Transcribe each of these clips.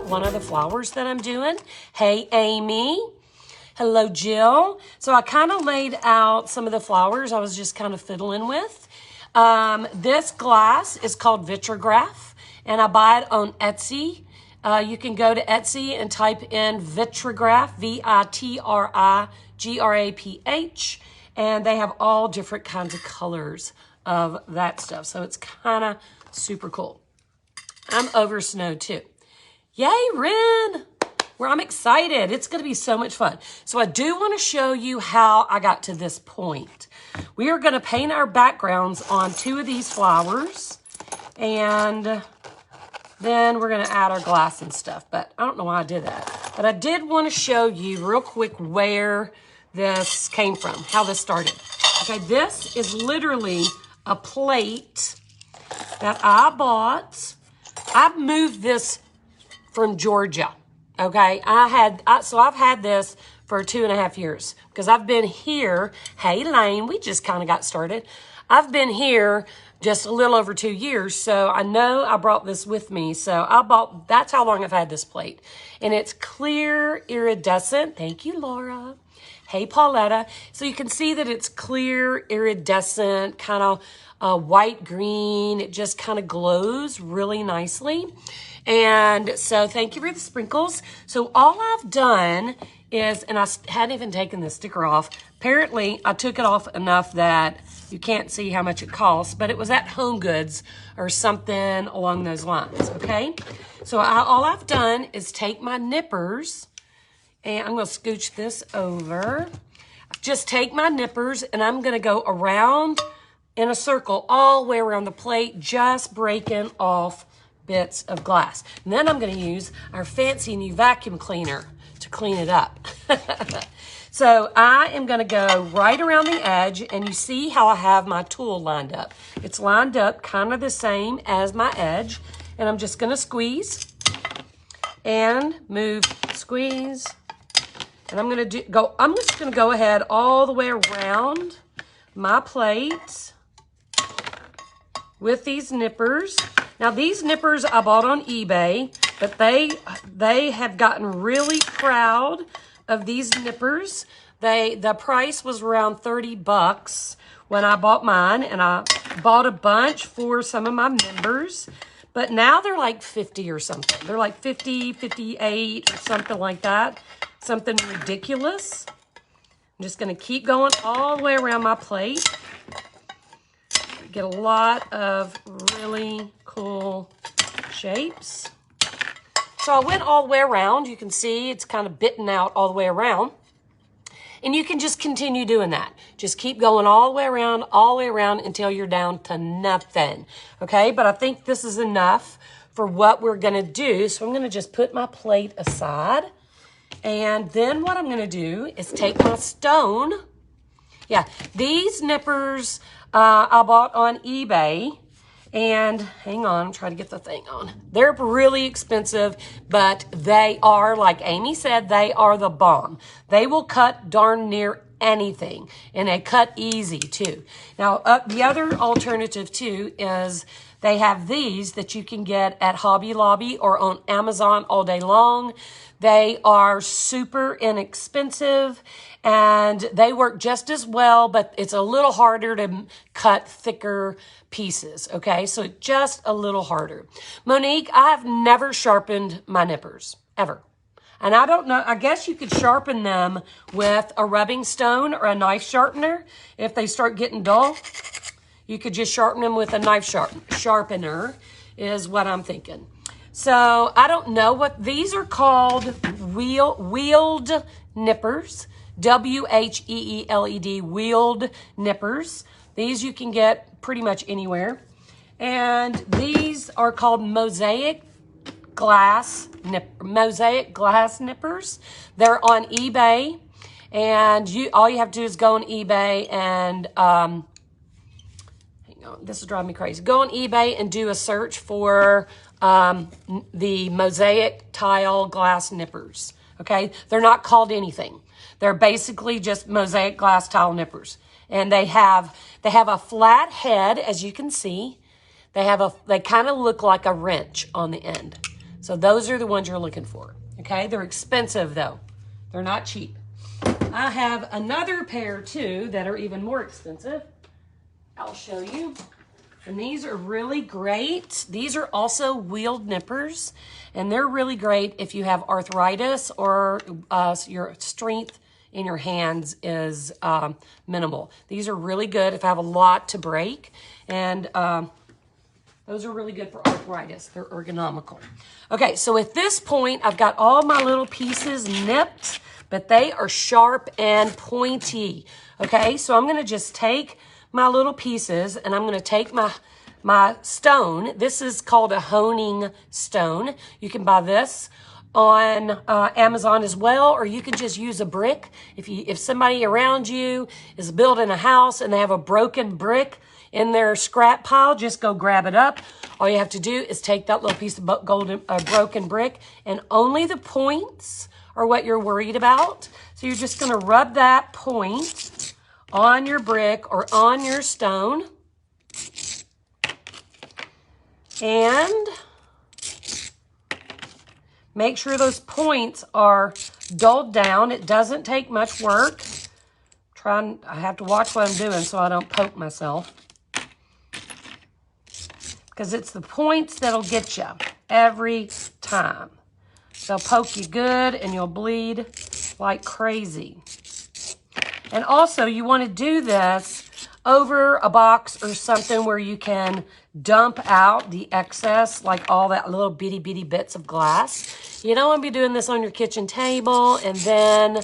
out one of the flowers that I'm doing. Hey, Amy. Hello, Jill. So I kind of laid out some of the flowers I was just kind of fiddling with. This glass is called Vitrograph, and I buy it on Etsy. You can go to Etsy and type in Vitrograph, Vitrigraph, and they have all different kinds of colors of that stuff. So it's kind of super cool. I'm over snow too. Yay, Ren! Well, I'm excited. It's going to be so much fun. So I do want to show you how I got to this point. We are going to paint our backgrounds on 2 of these flowers, and then we're going to add our glass and stuff. But I don't know why I did that. But I did want to show you real quick where this came from, how this started. Okay, this is literally a plate that I bought. I moved this from Georgia. Okay, so I've had this for 2.5 years because I've been here. Hey, Lane, we just kind of got started. I've been here just a little over 2 years, so I know I brought this with me. So that's how long I've had this plate. And it's clear iridescent. Thank you, Laura. Hey, Pauletta. So you can see that it's clear iridescent, kind of white green. It just kind of glows really nicely. And so thank you for the sprinkles. So all I've done is, and I hadn't even taken the sticker off. Apparently, I took it off enough that you can't see how much it costs, but it was at Home Goods or something along those lines, okay? So all I've done is take my nippers, and I'm going to scooch this over. Just take my nippers, and I'm going to go around in a circle all the way around the plate, just breaking off bits of glass. And then I'm going to use our fancy new vacuum cleaner to clean it up. So I am going to go right around the edge, and you see how I have my tool lined up. It's lined up kind of the same as my edge, and I'm just going to squeeze and move, squeeze, and I'm just going to go ahead all the way around my plate with these nippers. Now, these nippers I bought on eBay, but they have gotten really proud of these nippers. The price was around $30 when I bought mine, and I bought a bunch for some of my members. But now they're like 50 or something. They're like 50, 58 or something like that. Something ridiculous. I'm just going to keep going all the way around my plate. Get a lot of really cool shapes. So I went all the way around. You can see it's kind of bitten out all the way around. And you can just continue doing that. Just keep going all the way around until you're down to nothing. Okay, but I think this is enough for what we're gonna do. So I'm gonna just put my plate aside. And then what I'm gonna do is take my stone. Yeah, these nippers I bought on eBay, and hang on, I'm trying to get the thing on. They're really expensive, but they are, like Amy said, they are the bomb. They will cut darn near anything, and they cut easy too. Now, the other alternative too is they have these that you can get at Hobby Lobby or on Amazon all day long. They are super inexpensive, and they work just as well, but it's a little harder to cut thicker pieces, okay? So just a little harder. Monique, I have never sharpened my nippers, ever. And I don't know, I guess you could sharpen them with a rubbing stone or a knife sharpener. If they start getting dull, you could just sharpen them with a knife sharpener, is what I'm thinking. So I don't know what these are called. Wheeled nippers, WHEELED, wheeled nippers. These you can get pretty much anywhere. And these are called Mosaic glass nippers. They're on eBay, and all you have to do is go on eBay and this is driving me crazy. Go on eBay and do a search for the Mosaic tile glass nippers. Okay, they're not called anything. They're basically just Mosaic glass tile nippers, and they have a flat head, as you can see. They kind of look like a wrench on the end. So those are the ones you're looking for, okay? They're expensive though. They're not cheap. I have another pair too that are even more expensive. I'll show you. And these are really great. These are also wheeled nippers, and they're really great if you have arthritis or your strength in your hands is minimal. These are really good if I have a lot to break, and those are really good for arthritis. They're ergonomical. Okay, so at this point, I've got all my little pieces nipped, but they are sharp and pointy. Okay, so I'm gonna just take my little pieces, and I'm going to take my stone. This is called a honing stone. You can buy this on Amazon as well, or you can just use a brick. If somebody around you is building a house and they have a broken brick in their scrap pile, just go grab it up. All you have to do is take that little piece of broken brick, and only the points are what you're worried about. So you're just going to rub that point on your brick or on your stone, and make sure those points are dulled down. It doesn't take much work. I have to watch what I'm doing so I don't poke myself, because it's the points that'll get you every time. They'll poke you good and you'll bleed like crazy. And also, you want to do this over a box or something where you can dump out the excess, like all that little bitty bits of glass. You don't want to be doing this on your kitchen table and then,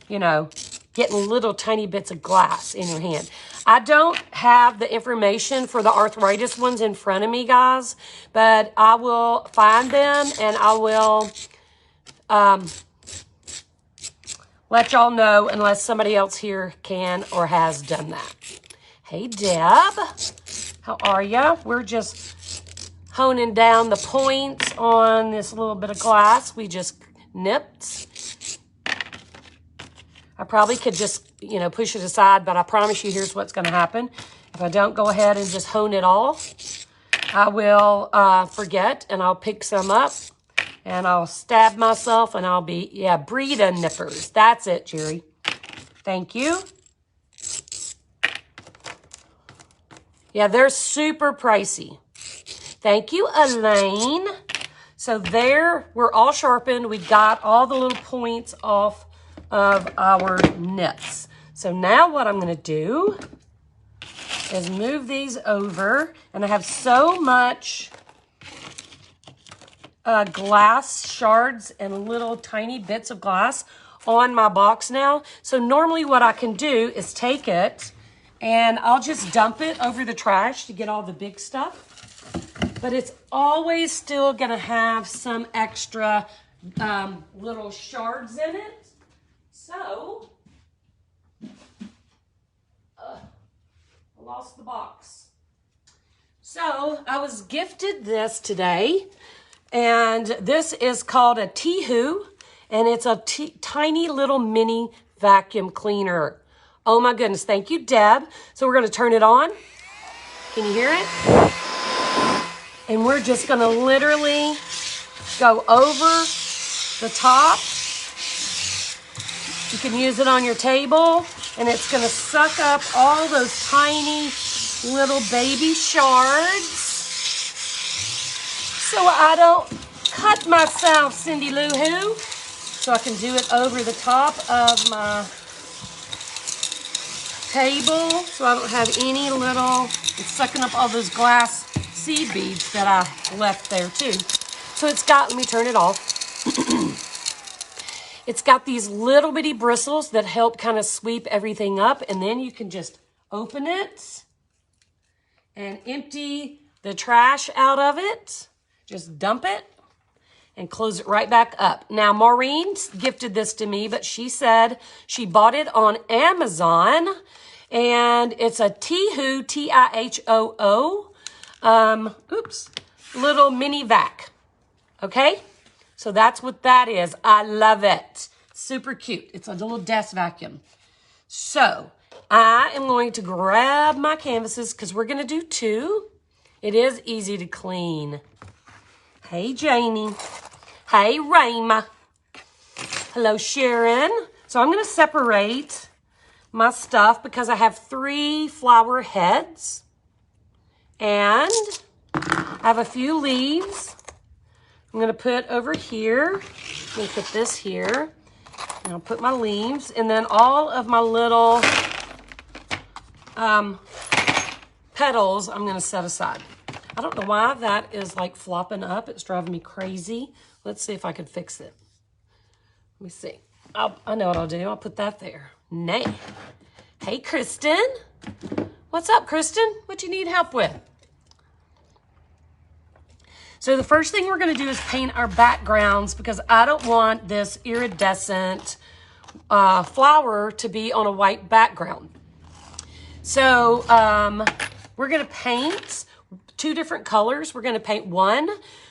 you know, getting little tiny bits of glass in your hand. I don't have the information for the arthritis ones in front of me, guys, but I will find them and I will let y'all know, unless somebody else here can or has done that. Hey, Deb. How are ya? We're just honing down the points on this little bit of glass we just nipped. I probably could just, you know, push it aside, but I promise you here's what's going to happen. If I don't go ahead and just hone it all, I will forget, and I'll pick some up. And I'll stab myself, and I'll be, yeah, Brita nippers. That's it, Jerry. Thank you. Yeah, they're super pricey. Thank you, Elaine. So there, we're all sharpened. We got all the little points off of our nips. So now what I'm going to do is move these over. And I have so much glass shards and little tiny bits of glass on my box now. So normally what I can do is take it and I'll just dump it over the trash to get all the big stuff. But it's always still going to have some extra little shards in it. So, I lost the box. So I was gifted this today. And this is called a Tihu, and it's a tiny little mini vacuum cleaner. Oh my goodness, thank you, Deb. So we're going to turn it on. Can you hear it? And we're just going to literally go over the top. You can use it on your table, and it's going to suck up all those tiny little baby shards. So I don't cut myself, Cindy Lou Who. So I can do it over the top of my table. So I don't have any little, it's sucking up all those glass seed beads that I left there too. So it's got, let me turn it off. It's got these little bitty bristles that help kind of sweep everything up. And then you can just open it and empty the trash out of it. Just dump it and close it right back up. Now, Maureen gifted this to me, but she said she bought it on Amazon, and it's a Tihoo, T-I-H-O-O, little mini vac, okay? So that's what that is. I love it. Super cute. It's a little desk vacuum. So I am going to grab my canvases because we're going to do two. It is easy to clean. Hey, Janie. Hey, Rayma. Hello, Sharon. So I'm going to separate my stuff because I have 3 flower heads. And I have a few leaves. I'm going to put over here. I'm going to put this here. And I'll put my leaves. And then all of my little petals I'm going to set aside. I don't know why that is like flopping up. It's driving me crazy. Let's see if I can fix it. Let me see. I know what I'll do. I'll put that there. Nay. Hey, Kristen. What's up, Kristen? What you need help with? So the first thing we're going to do is paint our backgrounds because I don't want this iridescent flower to be on a white background. So we're going to paint 2 different colors. We're going to paint one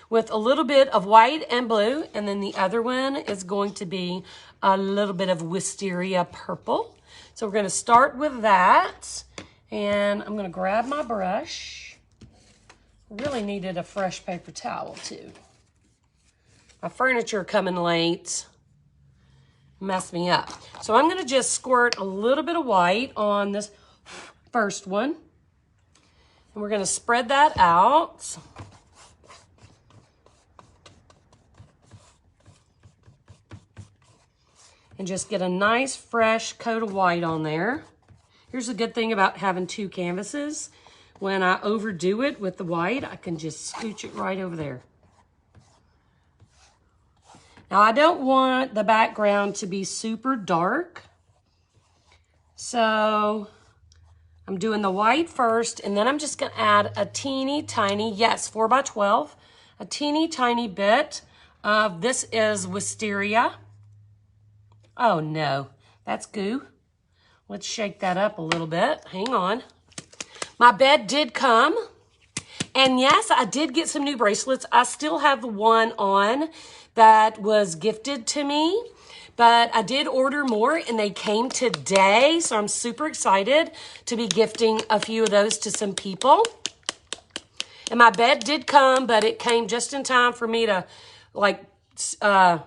with a little bit of white and blue, and then the other one is going to be a little bit of wisteria purple. So we're going to start with that, and I'm going to grab my brush. Really needed a fresh paper towel too. My furniture coming late messed me up. So I'm going to just squirt a little bit of white on this first one. And we're going to spread that out. And just get a nice fresh coat of white on there. Here's the good thing about having 2 canvases. When I overdo it with the white, I can just scooch it right over there. Now, I don't want the background to be super dark. So, I'm doing the white first, and then I'm just going to add a teeny tiny, yes, 4x12, a teeny tiny bit of, this is wisteria. Oh, no, that's goo. Let's shake that up a little bit. Hang on. My bed did come, and yes, I did get some new bracelets. I still have the one on that was gifted to me, but I did order more, and they came today, so I'm super excited to be gifting a few of those to some people. And my bed did come, but it came just in time for me to, like, I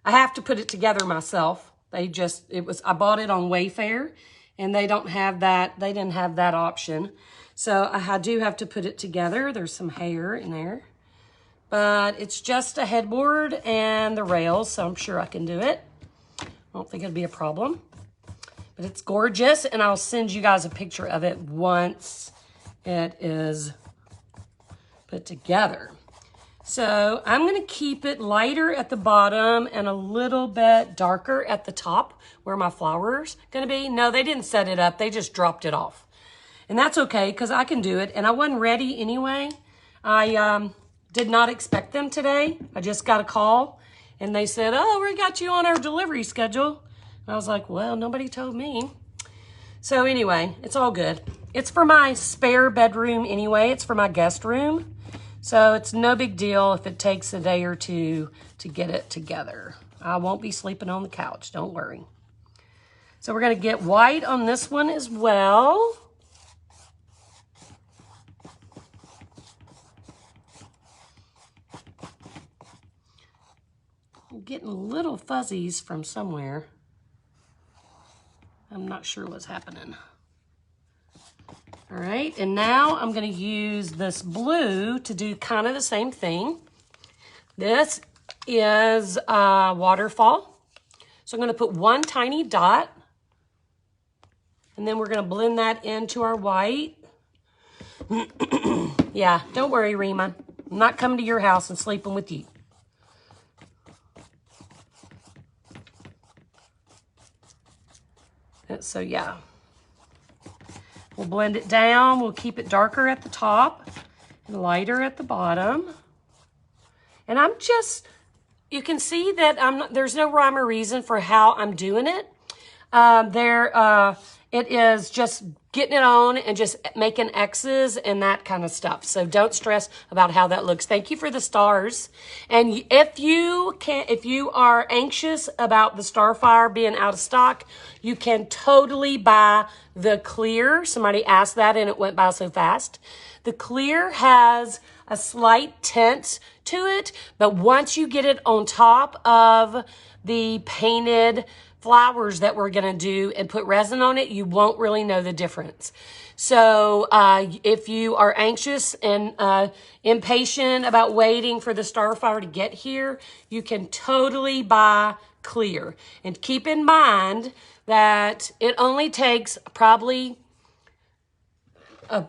have to put it together myself. I bought it on Wayfair, and they didn't have that option. So I do have to put it together. There's some hair in there, but it's just a headboard and the rails, so I'm sure I can do it. I don't think it'll be a problem, but it's gorgeous, and I'll send you guys a picture of it once it is put together. So I'm going to keep it lighter at the bottom and a little bit darker at the top where my flower's going to be. No, they didn't set it up. They just dropped it off. And that's okay because I can do it. And I wasn't ready anyway. I did not expect them today. I just got a call and they said, oh, we got you on our delivery schedule. And I was like, well, nobody told me. So anyway, it's all good. It's for my spare bedroom anyway. It's for my guest room. So it's no big deal if it takes a day or 2 to get it together. I won't be sleeping on the couch, don't worry. So we're gonna get white on this one as well. I'm getting little fuzzies from somewhere. I'm not sure what's happening. All right, and now I'm going to use this blue to do kind of the same thing. This is a waterfall. So I'm going to put one tiny dot, and then we're going to blend that into our white. Yeah, don't worry, Rima. I'm not coming to your house and sleeping with you. So yeah, we'll blend it down. We'll keep it darker at the top and lighter at the bottom. And I'm just, you can see that there's no rhyme or reason for how I'm doing it. It is just getting it on and just making X's and that kind of stuff. So don't stress about how that looks. Thank you for the stars. And if you are anxious about the Starfire being out of stock, you can totally buy the clear. Somebody asked that and it went by so fast. The clear has a slight tint to it, but once you get it on top of the painted flowers that we're gonna do and put resin on it, you won't really know the difference. So if you are anxious and impatient about waiting for the starflower to get here, you can totally buy clear. And keep in mind that it only takes probably a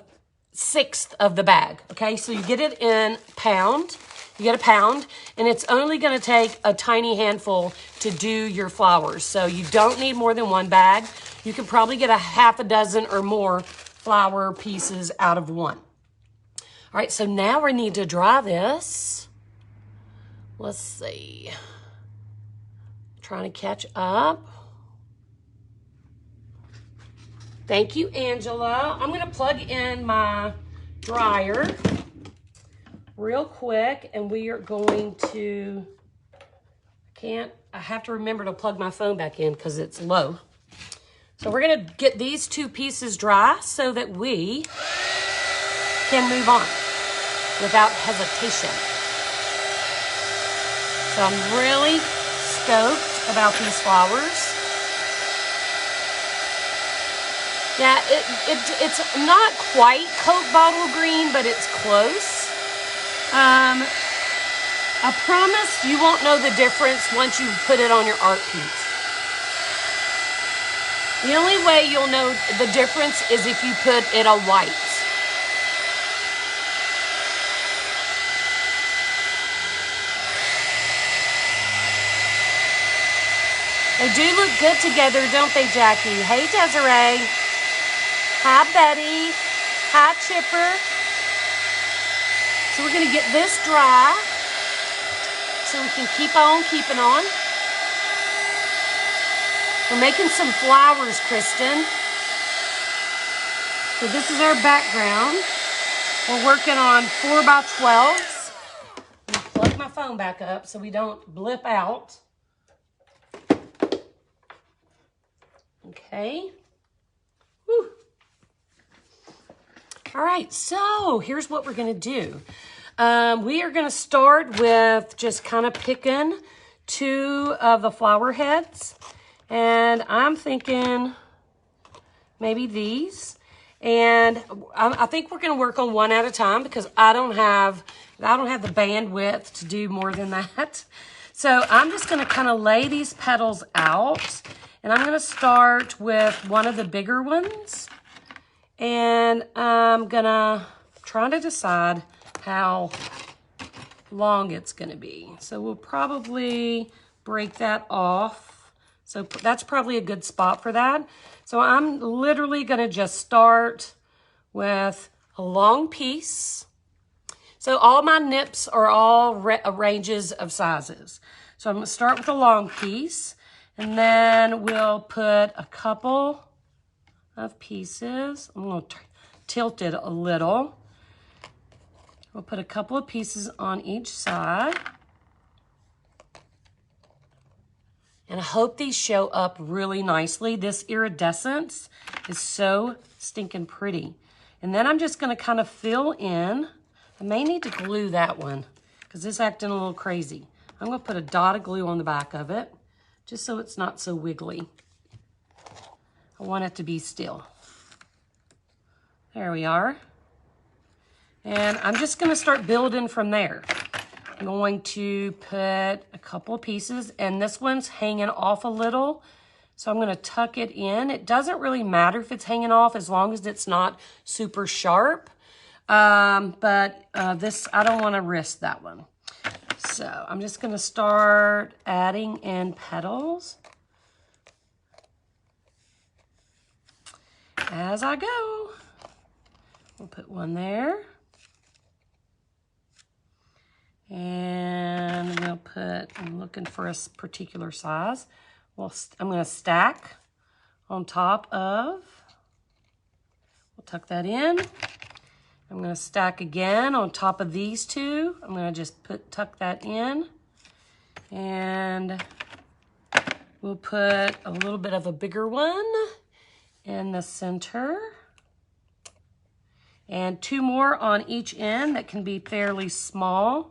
sixth of the bag, okay? So you get it in pound, you get a pound, and it's only gonna take a tiny handful to do your flowers. So you don't need more than one bag. You can probably get a half a dozen or more flower pieces out of one. All right, so now we need to dry this. Let's see. Trying to catch up. Thank you, Angela. I'm gonna plug in my dryer real quick, and we are going to, I have to remember to plug my phone back in because it's low. So we're gonna get these two pieces dry so that we can move on without hesitation. So I'm really stoked about these flowers. Yeah, it's not quite Coke bottle green, but it's close. I promise you won't know the difference once you put it on your art piece. The only way you'll know the difference is if you put it a white. They do look good together, don't they, Jackie? Hey, Desiree. Hi, Betty. Hi, Chipper. So we're going to get this dry so we can keep on keeping on. We're making some flowers, Kristen. So this is our background. We're working on 4x12s. I'm going to plug my phone back up so we don't blip out. Okay. Whew. All right, so here's what we're gonna do. We are gonna start with just kind of picking two of the flower heads. And I'm thinking maybe these. And I think we're gonna work on one at a time because I don't have the bandwidth to do more than that. So I'm just gonna kind of lay these petals out. And I'm gonna start with one of the bigger ones. And I'm gonna try to decide how long it's gonna be. So we'll probably break that off. So that's probably a good spot for that. So I'm literally gonna just start with a long piece. So all my nips are all ranges of sizes. So I'm gonna start with a long piece, and then we'll put a couple of pieces. I'm going to tilt it a little. We'll put a couple of pieces on each side. And I hope these show up really nicely. This iridescence is so stinking pretty. And then I'm just going to kind of fill in. I may need to glue that one because it's acting a little crazy. I'm going to put a dot of glue on the back of it just so it's not so wiggly. I want it to be still. There we are. And I'm just gonna start building from there. I'm going to put a couple of pieces, and this one's hanging off a little. So I'm gonna tuck it in. It doesn't really matter if it's hanging off as long as it's not super sharp. This, I don't wanna risk that one. So I'm just gonna start adding in petals as I go. We'll put one there. And we'll put, I'm looking for a particular size. Well, I'm gonna stack on top of, we'll tuck that in. I'm gonna stack again on top of these two. I'm gonna just tuck that in. And we'll put a little bit of a bigger one in the center. And 2 more on each end that can be fairly small.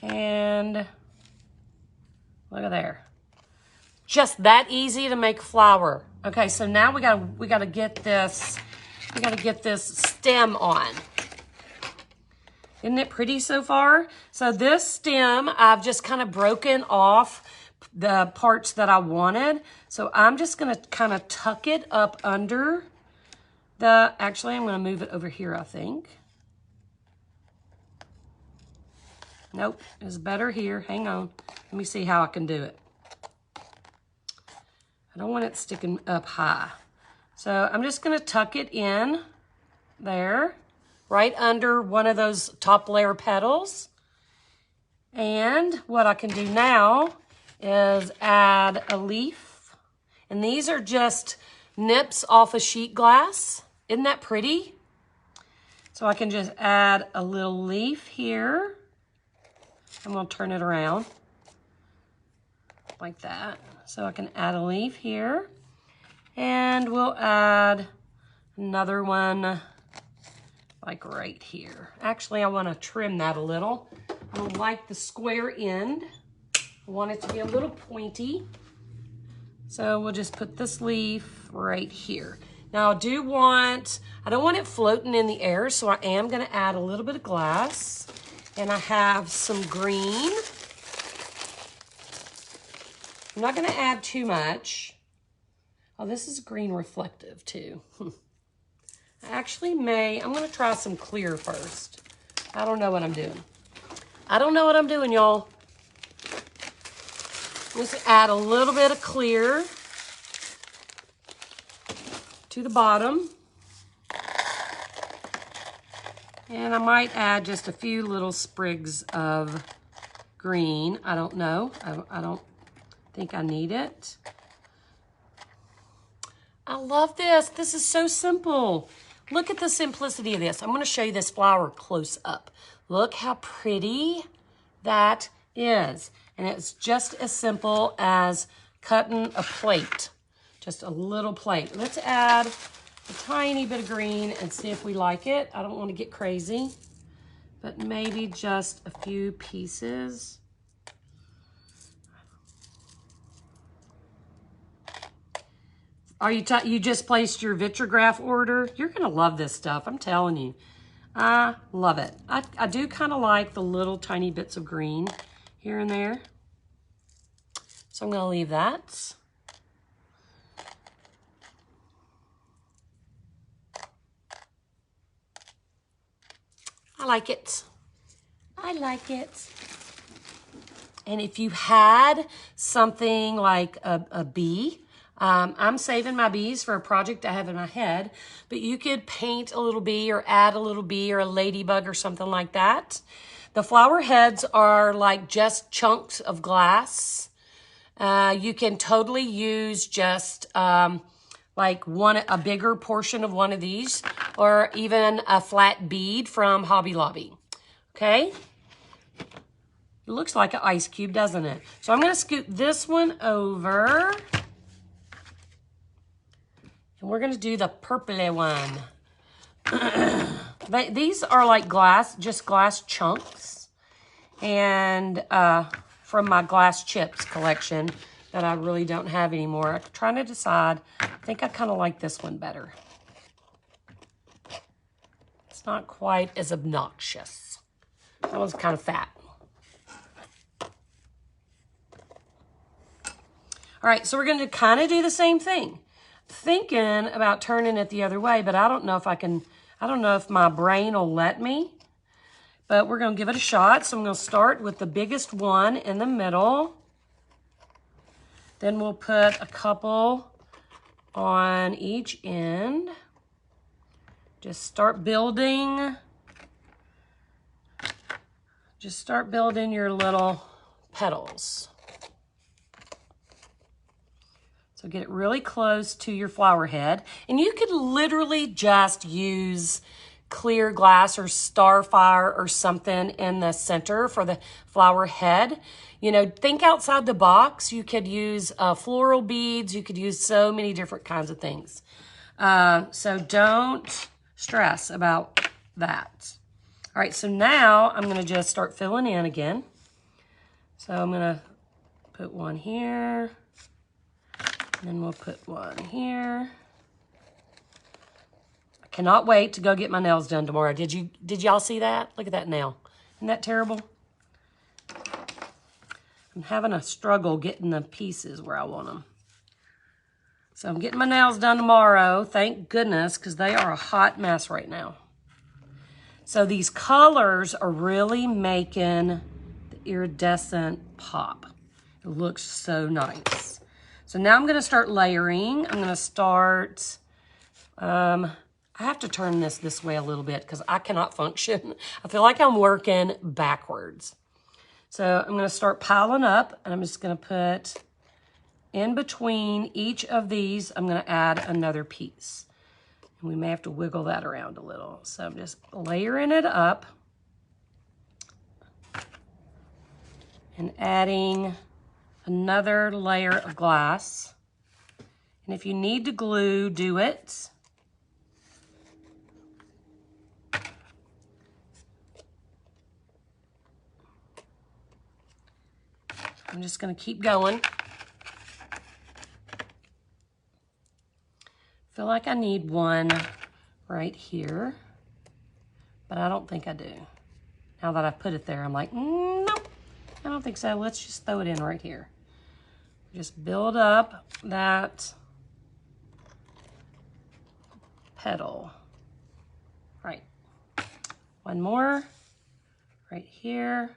And look at there. Just that easy to make flower. Okay, so now we gotta get this stem on. Isn't it pretty so far? So this stem, I've just kind of broken off the parts that I wanted. So I'm just gonna kind of tuck it up under actually I'm gonna move it over here, I think. Nope, it's better here. Hang on. Let me see how I can do it. I don't want it sticking up high. So I'm just gonna tuck it in there, right under one of those top layer petals. And what I can do now is add a leaf. And these are just nips off of sheet glass. Isn't that pretty? So I can just add a little leaf here. I'm gonna turn it around like that. So I can add a leaf here. And we'll add another one like right here. Actually, I wanna trim that a little. I don't like the square end. I want it to be a little pointy. So we'll just put this leaf right here. Now I don't want it floating in the air, so I am gonna add a little bit of glass. And I have some green. I'm not gonna add too much. Oh, this is green reflective too. I'm gonna try some clear first. I don't know what I'm doing. Y'all. Just add a little bit of clear to the bottom. And I might add just a few little sprigs of green. I don't know. I don't think I need it. I love this. This is so simple. Look at the simplicity of this. I'm going to show you this flower close up. Look how pretty that is. And it's just as simple as cutting a plate. Just a little plate. Let's add a tiny bit of green and see if we like it. I don't want to get crazy, but maybe just a few pieces. You just placed your Vitrograph order? You're gonna love this stuff, I'm telling you. I love it. I do kind of like the little tiny bits of green here and there. So I'm gonna leave that. I like it. I like it. And if you had something like a bee, I'm saving my bees for a project I have in my head, but you could paint a little bee or add a little bee or a ladybug or something like that. The flower heads are like just chunks of glass. You can totally use just like a bigger portion of one of these, or even a flat bead from Hobby Lobby, okay? It looks like an ice cube, doesn't it? So I'm gonna scoot this one over, and we're gonna do the purpley one. These are like just glass chunks, and from my glass chips collection that I really don't have anymore. I'm trying to decide. I think I kind of like this one better. It's not quite as obnoxious. That one's kind of fat. All right, so we're going to kind of do the same thing. Thinking about turning it the other way, but I don't know if I don't know if my brain will let me. But we're going to give it a shot. So I'm going to start with the biggest one in the middle. Then we'll put a couple on each end. Just start building. Just start building your little petals. So get it really close to your flower head. And you could literally just use clear glass or starfire or something in the center for the flower head. You know, think outside the box. You could use floral beads. You could use so many different kinds of things. So don't stress about that. All right, so now I'm going to just start filling in again. So I'm going to put one here, and then we'll put one here. I cannot wait to go get my nails done tomorrow. Did y'all see that? Look at that nail. Isn't that terrible? I'm having a struggle getting the pieces where I want them. So I'm getting my nails done tomorrow, thank goodness, because they are a hot mess right now. So these colors are really making the iridescent pop. It looks so nice. So now I'm going to start layering. I'm going to start, I have to turn this way a little bit because I cannot function. I feel like I'm working backwards. So I'm going to start piling up, and I'm just going to put in between each of these, I'm going to add another piece. And we may have to wiggle that around a little. So I'm just layering it up and adding another layer of glass. And if you need to glue, do it. I'm just going to keep going. Feel like I need one right here, but I don't think I do. Now that I put it there, I'm like, nope, I don't think so. Let's just throw it in right here. Just build up that petal. Right. One more right here.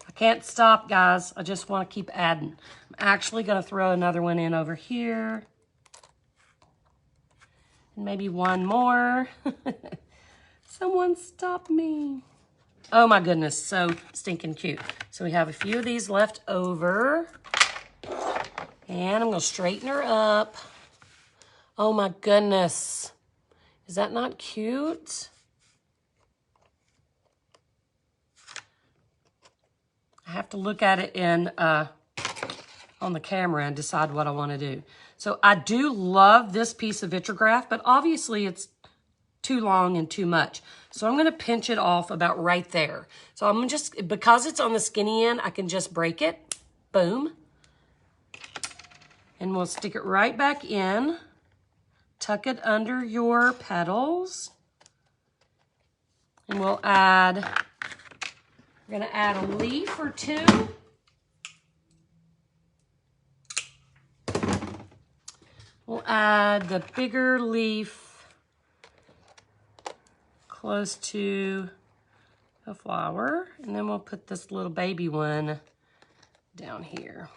I can't stop, guys. I just want to keep adding. I'm actually going to throw another one in over here. And maybe one more. Someone stop me. Oh my goodness, so stinking cute. So we have a few of these left over. And I'm going to straighten her up. Oh my goodness. Is that not cute? I have to look at it in on the camera and decide what I want to do. So I do love this piece of vitrograph, but obviously it's too long and too much. So I'm going to pinch it off about right there. So I'm just, because it's on the skinny end, I can just break it. Boom. And we'll stick it right back in. Tuck it under your petals. And we'll add, we're going to add a leaf or two. We'll add the bigger leaf close to the flower. And then we'll put this little baby one down here.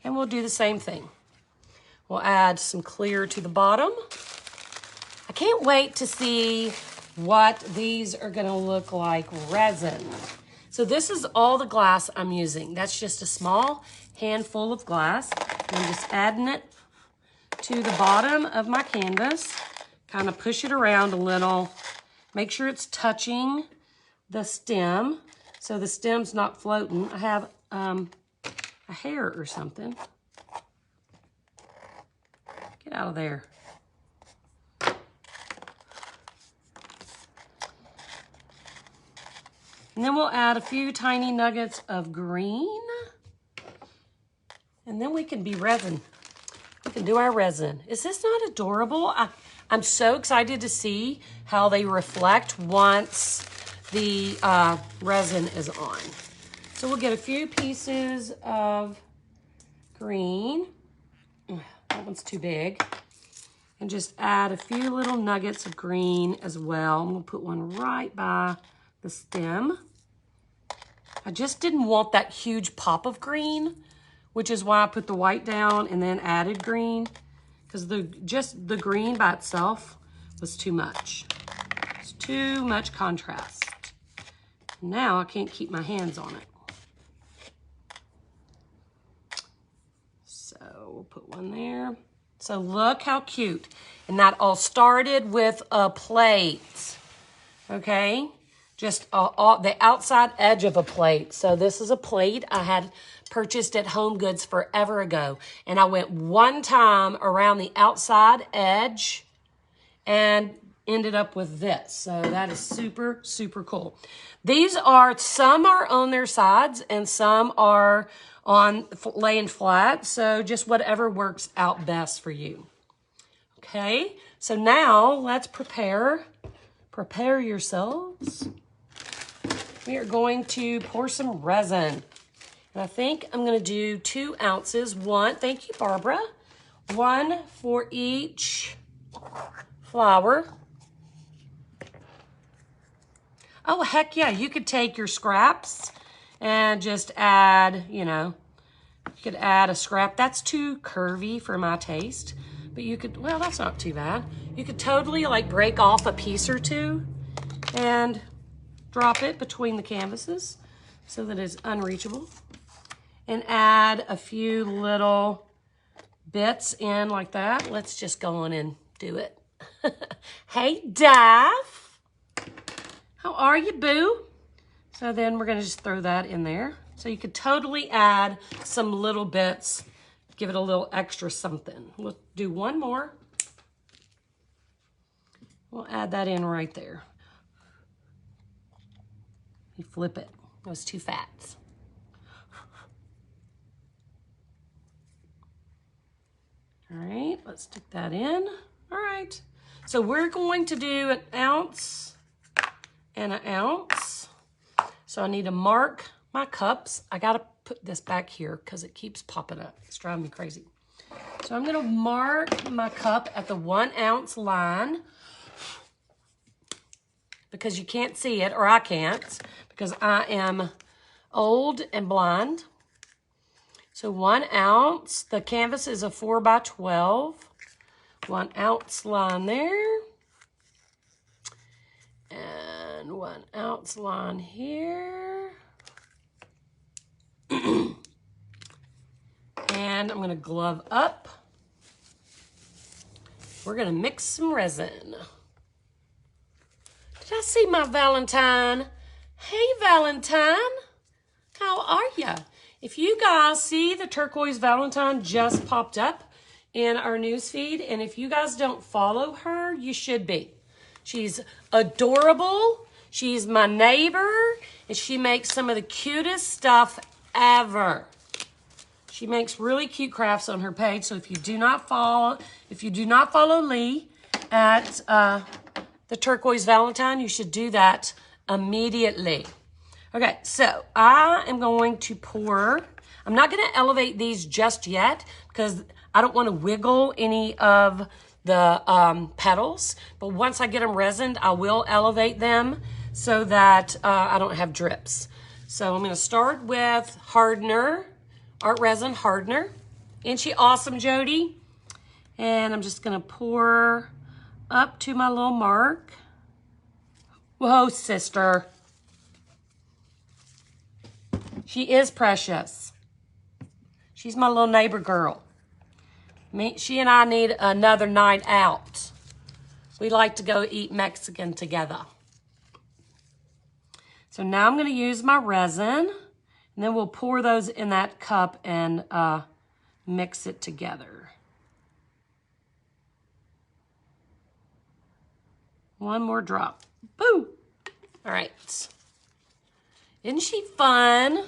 And we'll do the same thing. We'll add some clear to the bottom. I can't wait to see what these are gonna look like resin. So this is all the glass I'm using. That's just a small handful of glass. I'm just adding it to the bottom of my canvas. Kind of push it around a little. Make sure it's touching the stem so the stem's not floating. I have a hair or something. Get out of there. And then we'll add a few tiny nuggets of green. And then we can be resin. We can do our resin. Is this not adorable? I'm so excited to see how they reflect once the resin is on. So we'll get a few pieces of green. That one's too big. And just add a few little nuggets of green as well. I'm gonna put one right by the stem. I just didn't want that huge pop of green, which is why I put the white down and then added green, because just the green by itself was too much. It's too much contrast. Now I can't keep my hands on it. So we'll put one there. So look how cute. And that all started with a plate, okay? Just the outside edge of a plate. So this is a plate I had purchased at Home Goods forever ago. And I went one time around the outside edge and ended up with this. So that is super, super cool. These are, some are on their sides and some are on laying flat. So just whatever works out best for you. Okay, so now let's prepare yourselves. We are going to pour some resin. And I think I'm going to do 2 ounces. One, thank you, Barbara. 1 for each flower. Oh, heck yeah, you could take your scraps and just add, you could add a scrap. That's too curvy for my taste. But you could, well, that's not too bad. You could totally like break off a piece or two and drop it between the canvases so that it's unreachable. And add a few little bits in like that. Let's just go on and do it. Hey, Daff. How are you, boo? So then we're gonna just throw that in there. So you could totally add some little bits, give it a little extra something. We'll do one more. We'll add that in right there. You flip it. It was too fat. All right, let's stick that in. All right, so we're going to do 1 ounce and 1 ounce. So I need to mark my cups. I gotta put this back here because it keeps popping up. It's driving me crazy. So I'm gonna mark my cup at the 1 ounce line because you can't see it, or I can't, because I am old and blind. So 1 ounce, the canvas is a 4 by 12. 1 ounce line there. And 1 ounce line here. And I'm gonna glove up. We're gonna mix some resin. Did I see my Valentine? Hey, Valentine, how are ya? If you guys see, the turquoise Valentine just popped up in our newsfeed, and if you guys don't follow her, you should be. She's adorable. She's my neighbor, and she makes some of the cutest stuff ever. She makes really cute crafts on her page. So if you do not follow Lee at the Turquoise Valentine, you should do that immediately. Okay, so I am going to pour. I'm not going to elevate these just yet because I don't want to wiggle any of the petals. But once I get them resined, I will elevate them so that I don't have drips. So I'm going to start with hardener, art resin hardener. Isn't she awesome, Jody? And I'm just going to pour up to my little mark. Whoa, sister. She is precious. She's my little neighbor girl. She and I need another night out. We like to go eat Mexican together. So now I'm going to use my resin, and then we'll pour those in that cup and mix it together. One more drop. Boo! All right. Isn't she fun?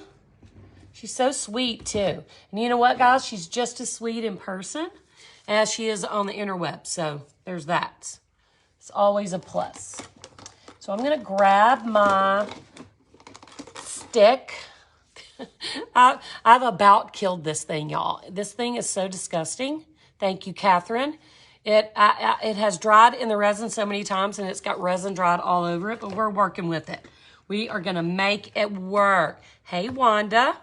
She's so sweet, too. And you know what, guys? She's just as sweet in person as she is on the interweb. So there's that. It's always a plus. So I'm going to grab my stick. I've about killed this thing, y'all. This thing is so disgusting. Thank you, Catherine. It has dried in the resin so many times, and it's got resin dried all over it, but we're working with it. We are going to make it work. Hey, Wanda.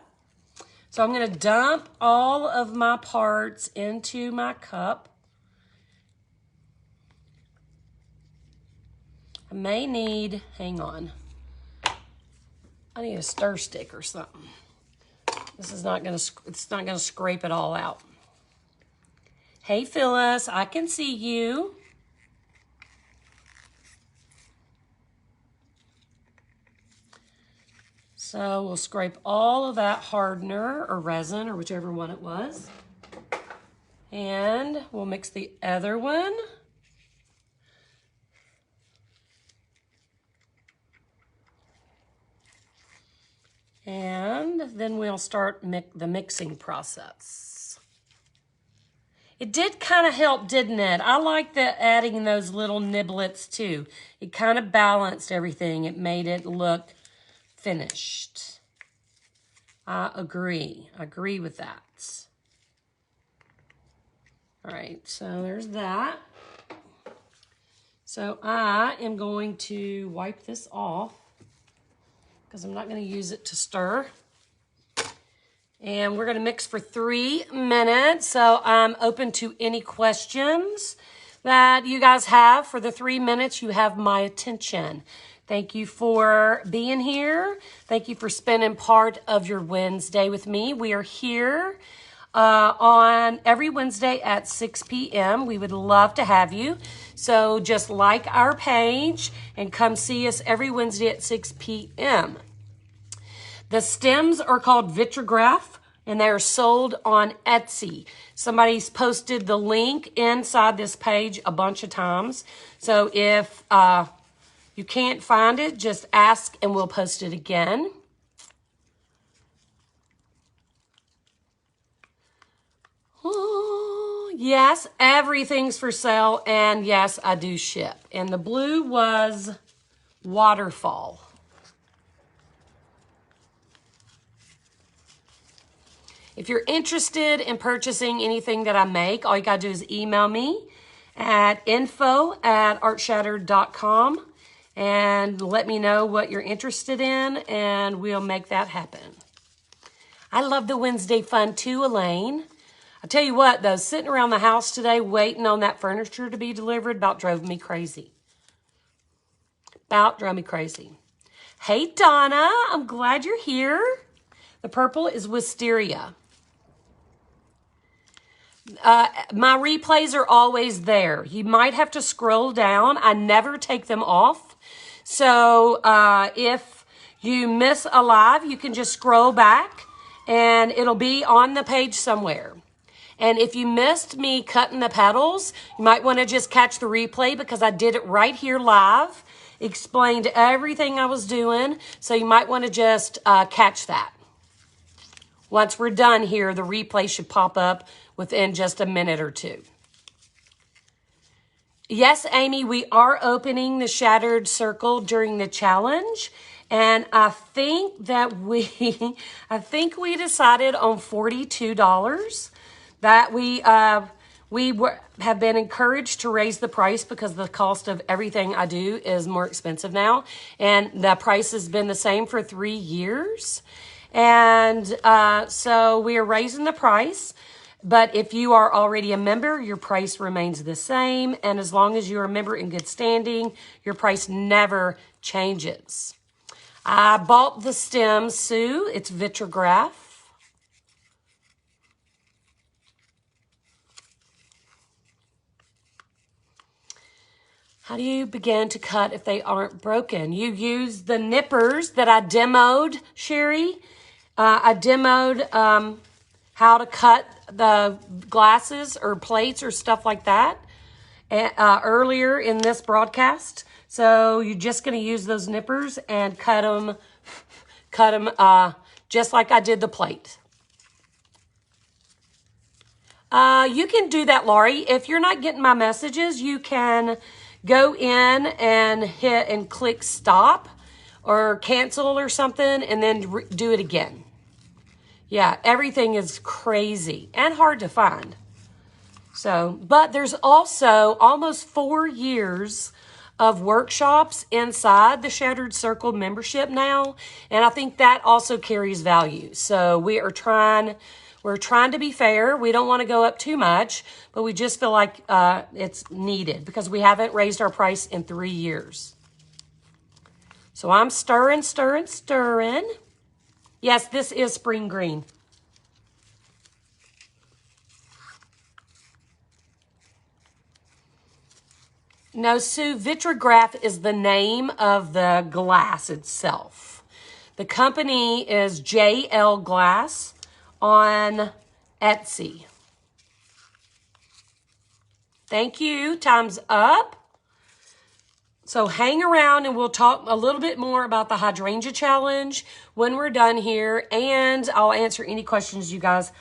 So I'm going to dump all of my parts into my cup. I may need, hang on. I need a stir stick or something. This is not going to, it's not going to scrape it all out. Hey, Phyllis, I can see you. So we'll scrape all of that hardener or resin or whichever one it was. And we'll mix the other one. And then we'll start the mixing process. It did kind of help, didn't it? I like adding those little niblets too. It kind of balanced everything. It made it look finished. I agree. I agree with that. All right, so there's that. So I am going to wipe this off because I'm not going to use it to stir. And we're going to mix for 3 minutes. So I'm open to any questions that you guys have. For the 3 minutes, you have my attention. Thank you for being here. Thank you for spending part of your Wednesday with me. We are here on every Wednesday at 6 p.m. We would love to have you. So just like our page and come see us every Wednesday at 6 p.m. The stems are called Vitrograph, and they are sold on Etsy. Somebody's posted the link inside this page a bunch of times. So if you can't find it, just ask and we'll post it again. Oh, yes, everything's for sale, and yes, I do ship. And the blue was Waterfall. If you're interested in purchasing anything that I make, all you gotta do is email me at info@artshattered.com and let me know what you're interested in, and we'll make that happen. I love the Wednesday fun too, Elaine. I tell you what, though, sitting around the house today waiting on that furniture to be delivered about drove me crazy. About drove me crazy. Hey, Donna, I'm glad you're here. The purple is Wisteria. My replays are always there. You might have to scroll down. I never take them off. So if you miss a live, you can just scroll back and it'll be on the page somewhere. And if you missed me cutting the petals, you might want to just catch the replay because I did it right here live, explained everything I was doing. So you might want to just catch that. Once we're done here, the replay should pop up within just a minute or two. Yes, Amy, we are opening the Shattered Circle during the challenge. And I think that we decided on $42 that we have been encouraged to raise the price because the cost of everything I do is more expensive now. And the price has been the same for 3 years. And so we are raising the price. But if you are already a member, your price remains the same. And as long as you're a member in good standing, your price never changes. I bought the stem, Sue. It's Vitrograph. How do you begin to cut if they aren't broken? You use the nippers that I demoed, Sherry. I demoed how to cut the glasses or plates or stuff like that earlier in this broadcast. So you're just going to use those nippers and cut them just like I did the plate. You can do that, Laurie. If you're not getting my messages, you can go in and hit and click stop or cancel or something and then do it again. Yeah, everything is crazy and hard to find. So, but there's also almost 4 years of workshops inside the Shattered Circle membership now. And I think that also carries value. So we're trying to be fair. We don't want to go up too much, but we just feel like it's needed because we haven't raised our price in 3 years. So I'm stirring. Yes, this is spring green. No, Sue, Vitrograph is the name of the glass itself. The company is JL Glass on Etsy. Thank you. Time's up. So hang around and we'll talk a little bit more about the hydrangea challenge when we're done here, and I'll answer any questions you guys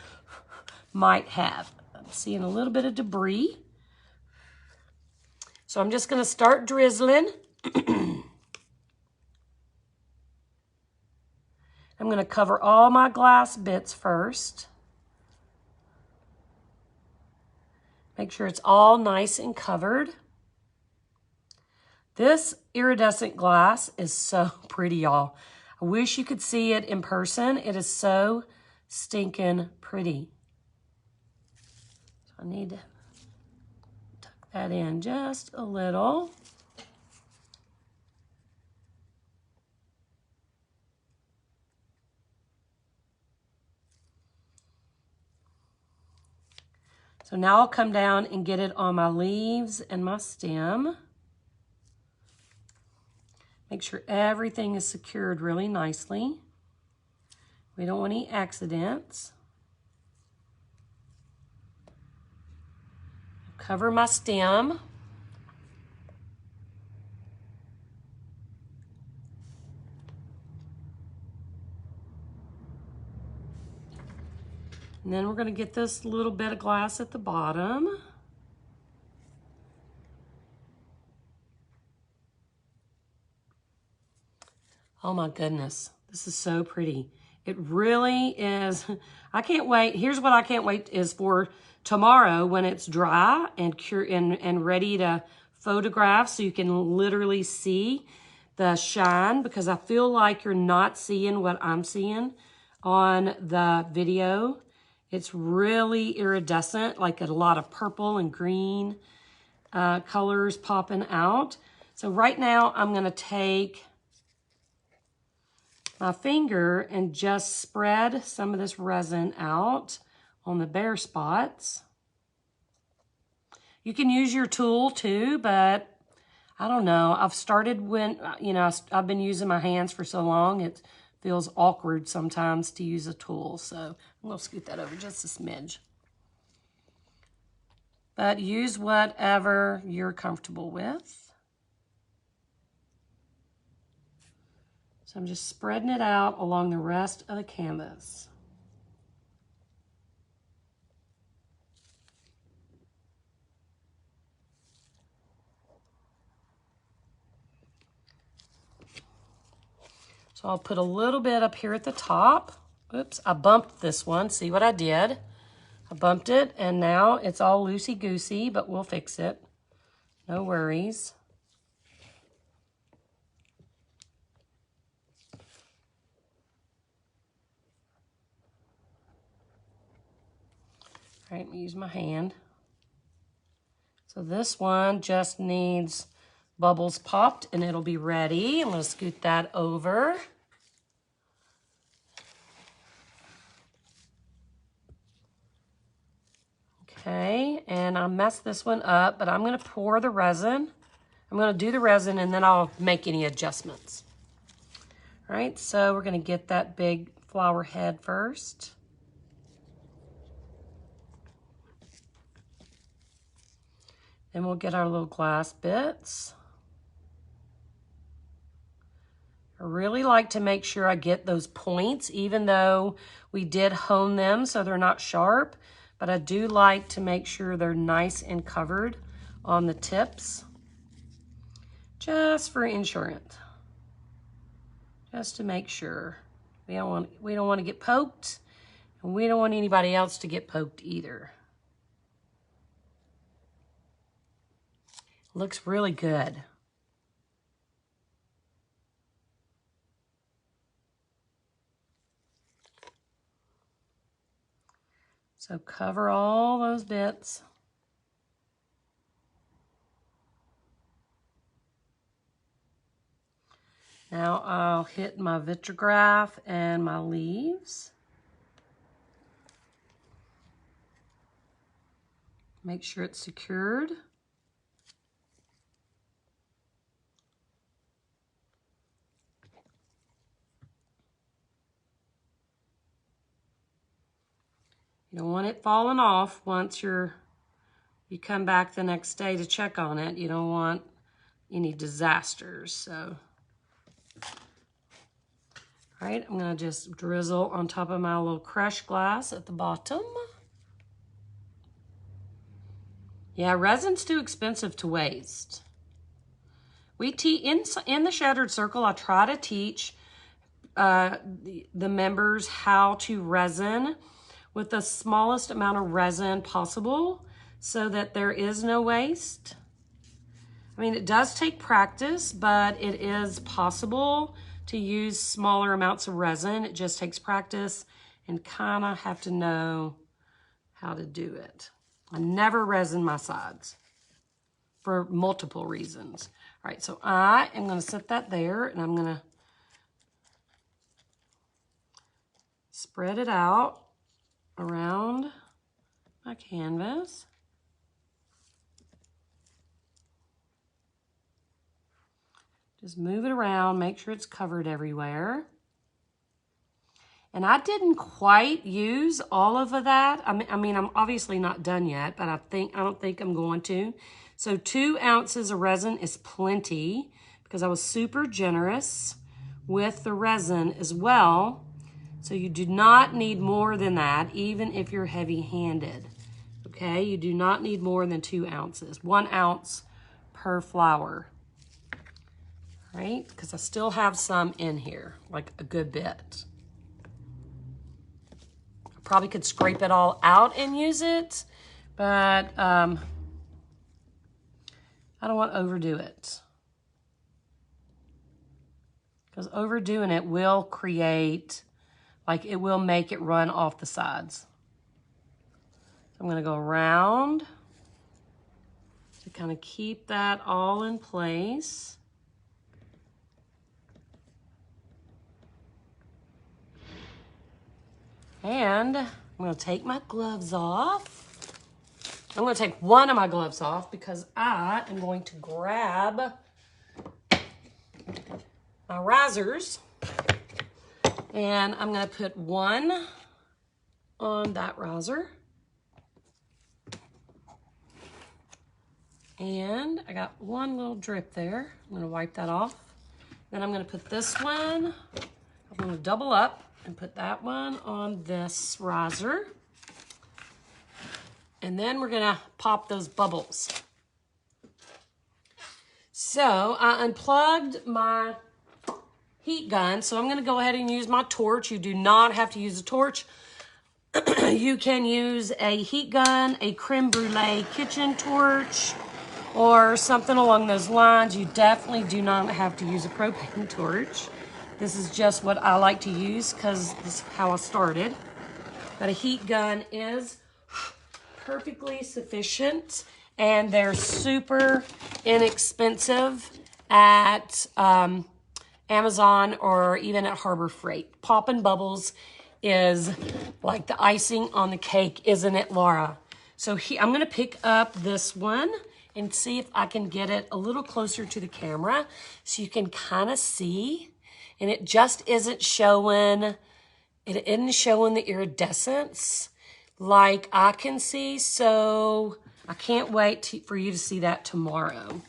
might have. I'm seeing a little bit of debris. So I'm just going to start drizzling. I'm going to cover all my glass bits first. Make sure it's all nice and covered. This iridescent glass is so pretty, y'all. I wish you could see it in person. It is so stinking pretty. So I need to tuck that in just a little. So now I'll come down and get it on my leaves and my stem. Make sure everything is secured really nicely. We don't want any accidents. Cover my stem. And then we're going to get this little bit of glass at the bottom. Oh my goodness, this is so pretty. It really is. I can't wait. Here's what I can't wait is for tomorrow when it's dry and ready to photograph so you can literally see the shine, because I feel like you're not seeing what I'm seeing on the video. It's really iridescent, like a lot of purple and green colors popping out. So right now I'm going to take my finger and just spread some of this resin out on the bare spots. You can use your tool too, but I don't know. I've started when, you know, I've been using my hands for so long, it feels awkward sometimes to use a tool. So I'm going to scoot that over just a smidge. But use whatever you're comfortable with. So I'm just spreading it out along the rest of the canvas. So I'll put a little bit up here at the top. Oops, I bumped this one. See what I did? I bumped it, and now it's all loosey-goosey, but we'll fix it. No worries. All right, let me use my hand. So this one just needs bubbles popped, and it'll be ready. I'm going to scoot that over. Okay, and I messed this one up, but I'm going to pour the resin. I'm going to do the resin, and then I'll make any adjustments. All right, so we're going to get that big flower head first. Then we'll get our little glass bits. I really like to make sure I get those points, even though we did hone them so they're not sharp, but I do like to make sure they're nice and covered on the tips, just for insurance, just to make sure. We don't want to get poked, and we don't want anybody else to get poked either. Looks really good. So cover all those bits. Now I'll hit my Vitrograph and my leaves. Make sure it's secured. You don't want it falling off once you come back the next day to check on it. You don't want any disasters. So, all right, I'm gonna just drizzle on top of my little crushed glass at the bottom. Yeah, resin's too expensive to waste. We in the Shattered Circle, I try to teach the members how to resin with the smallest amount of resin possible so that there is no waste. I mean, it does take practice, but it is possible to use smaller amounts of resin. It just takes practice and kind of have to know how to do it. I never resin my sides for multiple reasons. All right, so I am going to set that there, and I'm going to spread it out around my canvas. Just move it around, make sure it's covered everywhere. And I didn't quite use all of that. I mean, I'm obviously not done yet, but I don't think I'm going to. So 2 ounces of resin is plenty because I was super generous with the resin as well. So you do not need more than that, even if you're heavy-handed. Okay, you do not need more than 2 ounces. 1 ounce per flower. All right, because I still have some in here, like a good bit. Probably could scrape it all out and use it, but I don't want to overdo it. Because overdoing it will create, like it will make it run off the sides. So I'm going to go around to kind of keep that all in place. And I'm going to take my gloves off. I'm going to take one of my gloves off because I am going to grab my risers. And I'm going to put one on that riser. And I got one little drip there. I'm going to wipe that off. Then I'm going to put this one. I'm going to double up and put that one on this riser. And then we're gonna pop those bubbles. So I unplugged my heat gun, so I'm gonna go ahead and use my torch. You do not have to use a torch. You can use a heat gun, a creme brulee kitchen torch, or something along those lines. You definitely do not have to use a propane torch. This is just what I like to use because this is how I started. But a heat gun is perfectly sufficient, and they're super inexpensive at Amazon or even at Harbor Freight. Poppin' bubbles is like the icing on the cake, isn't it, Laura? So I'm going to pick up this one and see if I can get it a little closer to the camera so you can kind of see. And it just isn't showing, it isn't showing the iridescence like I can see. So I can't wait for you to see that tomorrow.